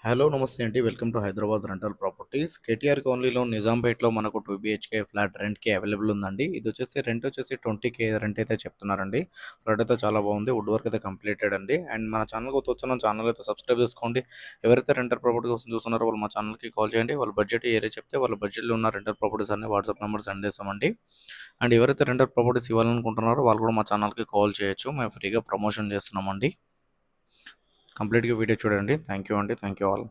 Hello నమస్తే అండి. Welcome to Hyderabad rental properties. KTR కాలనీలో నిజాంపేట్‌లో మనకు 2 బీహెచ్‌కే ఫ్లాట్ రెంట్‌కి అవైలబుల్ ఉందండి. ఇదొచ్చేసి రెంట్ వచ్చేసి 20,000 రెంట్ అయితే చెప్తున్నారండి. ఫ్లాట్ అయితే చాలా బాగుంది. వుడ్ వర్క్ అయితే కంప్లీటెడ్ అండి. అండ్ మన ఛానల్ కొత్త వచ్చిన ఛానల్ అయితే సబ్స్క్రైబ్ చేసుకోండి. ఎవరైతే రెంటల్ ప్రాపర్టీ కోసం చూస్తున్నారో వాళ్ళు మా ఛానల్‌కి కాల్ చేయండి. వాళ్ళ బడ్జెట్ ఏరియా చెప్తే వాళ్ళ బడ్జెట్‌లో ఉన్న రెంటల్ ప్రాపర్టీస్ అన్ని వాట్సాప్ నెంబర్ సెండ్ చేస్తామండి. అండ్ ఎవరైతే రెంటల్ ప్రాపర్టీస్ ఇవ్వాలనుకుంటున్నారో వాళ్ళు కూడా మా ఛానల్‌కి కాల్ చేయొచ్చు. మేము ఫ్రీగా ప్రమోషన్ చేస్తున్నామండి. కంప్లీట్‌గా వీడియో చూడండి. థ్యాంక్ యూ అండి. Thank you all.